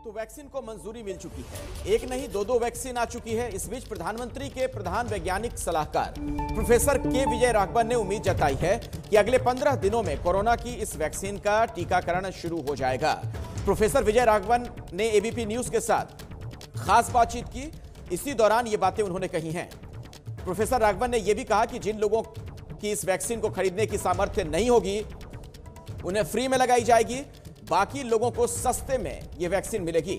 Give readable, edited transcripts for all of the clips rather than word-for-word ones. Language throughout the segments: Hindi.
तो वैक्सीन को मंजूरी मिल चुकी है। एक नहीं दो वैक्सीन आ चुकी है। इस बीच प्रधानमंत्री के प्रधान वैज्ञानिक सलाहकार प्रोफेसर के विजय राघवन ने उम्मीद जताई है कि अगले 15 दिनों में कोरोना की इस वैक्सीन का टीकाकरण शुरू हो जाएगा। प्रोफेसर विजय राघवन ने एबीपी न्यूज के साथ खास बातचीत की। इसी दौरान ये बातें उन्होंने कही हैं। प्रोफेसर राघवन ने यह भी कहा कि जिन लोगों की इस वैक्सीन को खरीदने की सामर्थ्य नहीं होगी उन्हें फ्री में लगाई जाएगी, बाकी लोगों को सस्ते में यह वैक्सीन मिलेगी।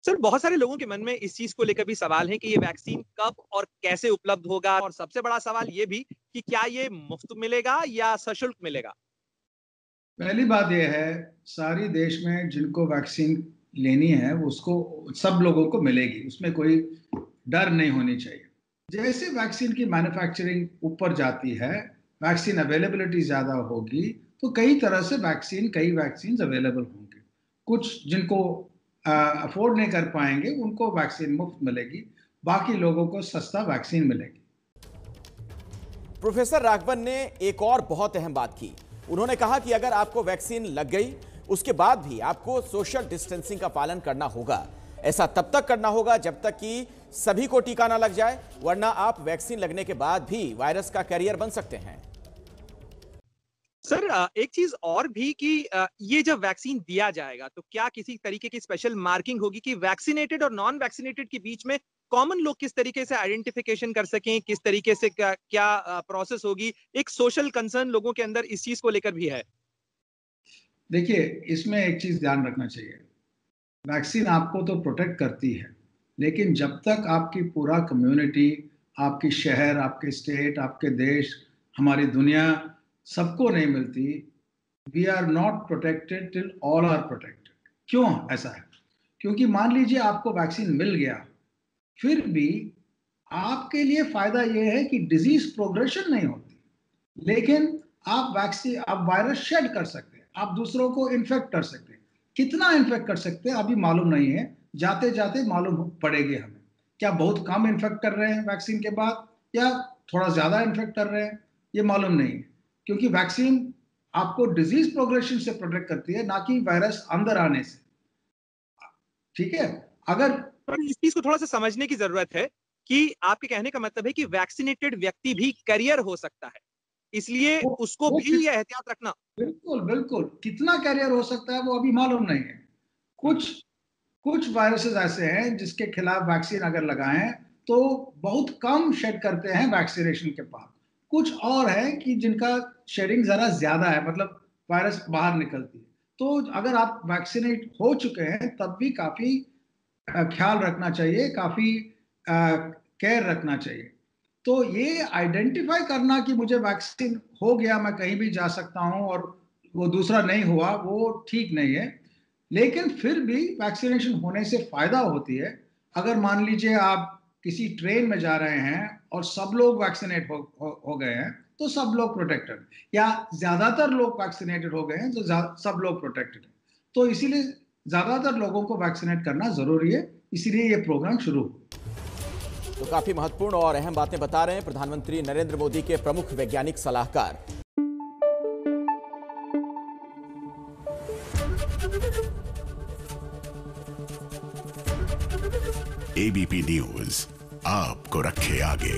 सर, बहुत सारे लोगों के मन में इस चीज को लेकर भी सवाल है कि ये वैक्सीन कब और कैसे उपलब्ध होगा, और सबसे बड़ा सवाल ये भी कि क्या ये मुफ्त मिलेगा या सशुल्क मिलेगा। पहली बात यह है, सारी देश में जिनको वैक्सीन लेनी है उसको सब लोगों को मिलेगी, उसमें कोई डर नहीं होनी चाहिए। जैसे वैक्सीन की मैन्युफैक्चरिंग ऊपर जाती है, वैक्सीन अवेलेबिलिटी ज्यादा होगी, तो कई तरह से कई वैक्सीन अवेलेबल होंगे। कुछ जिनको अफोर्ड नहीं कर पाएंगे उनको वैक्सीन मुफ्त मिलेगी, बाकी लोगों को सस्ता वैक्सीन मिलेगी। प्रोफेसर राघवन ने एक और बहुत अहम बात की। उन्होंने कहा कि अगर आपको वैक्सीन लग गई उसके बाद भी आपको सोशल डिस्टेंसिंग का पालन करना होगा। ऐसा तब तक करना होगा जब तक कि सभी को टीका ना लग जाए, वरना आप वैक्सीन लगने के बाद भी वायरस का कैरियर बन सकते हैं। सर, एक चीज और भी कि ये जब वैक्सीन दिया जाएगा तो क्या किसी तरीके की स्पेशल मार्किंग होगी कि वैक्सीनेटेड और नॉन वैक्सीनेटेड के बीच में कॉमन लोग किस तरीके से आइडेंटिफिकेशन कर सकें, किस तरीके से क्या प्रोसेस होगी। एक सोशल कंसर्न लोगों के अंदर इस चीज को लेकर भी है। देखिए, इसमें एक चीज ध्यान रखना चाहिए, वैक्सीन आपको तो प्रोटेक्ट करती है, लेकिन जब तक आपकी पूरा कम्युनिटी, आपकी शहर, आपके स्टेट, आपके देश, हमारी दुनिया सबको नहीं मिलती, we are not protected till all are protected. क्यों ऐसा है? क्योंकि मान लीजिए आपको वैक्सीन मिल गया, फिर भी आपके लिए फायदा यह है कि डिजीज प्रोग्रेशन नहीं होती, लेकिन आप वायरस शेड कर सकते हैं, आप दूसरों को इन्फेक्ट कर सकते हैं। कितना इन्फेक्ट कर सकते हैं अभी मालूम नहीं है, जाते जाते मालूम पड़ेगी हमें। क्या बहुत कम इन्फेक्ट कर रहे हैं वैक्सीन के बाद या थोड़ा ज्यादा इन्फेक्ट कर रहे हैं, ये मालूम नहीं है। क्योंकि वैक्सीन आपको डिजीज प्रोग्रेशन से प्रोटेक्ट करती है, ना कि वायरस अंदर आने से। ठीक है? अगर इस चीज को थोड़ा सा समझने की जरूरत है कि आपके कहने का मतलब है कि वैक्सीनेटेड व्यक्ति भी कैरियर हो सकता है, इसलिए उसको भी ये एहतियात रखना। बिल्कुल बिल्कुल, कितना कैरियर हो सकता है वो अभी मालूम नहीं है। कुछ वायरसेस ऐसे हैं जिसके खिलाफ वैक्सीन अगर लगाएं तो बहुत कम शेड करते हैं वैक्सीनेशन के बाद। कुछ और है कि जिनका शेडिंग जरा ज्यादा है, मतलब वायरस बाहर निकलती है। तो अगर आप वैक्सीनेट हो चुके हैं तब भी काफी ख्याल रखना चाहिए, काफी केयर रखना चाहिए। तो ये आइडेंटिफाई करना कि मुझे वैक्सीन हो गया, मैं कहीं भी जा सकता हूं और वो दूसरा नहीं हुआ, वो ठीक नहीं है। लेकिन फिर भी वैक्सीनेशन होने से फायदा होती है। अगर मान लीजिए आप किसी ट्रेन में जा रहे हैं और सब लोग वैक्सीनेट हो गए हैं तो सब लोग प्रोटेक्टेड, या ज्यादातर लोग वैक्सीनेटेड हो गए हैं तो सब लोग प्रोटेक्टेड हैं। तो इसीलिए ज्यादातर लोगों को वैक्सीनेट करना जरूरी है, इसीलिए ये प्रोग्राम शुरू हुआ। तो काफी महत्वपूर्ण और अहम बातें बता रहे हैं प्रधानमंत्री नरेंद्र मोदी के प्रमुख वैज्ञानिक सलाहकार। एबीपी न्यूज आपको रखे आगे।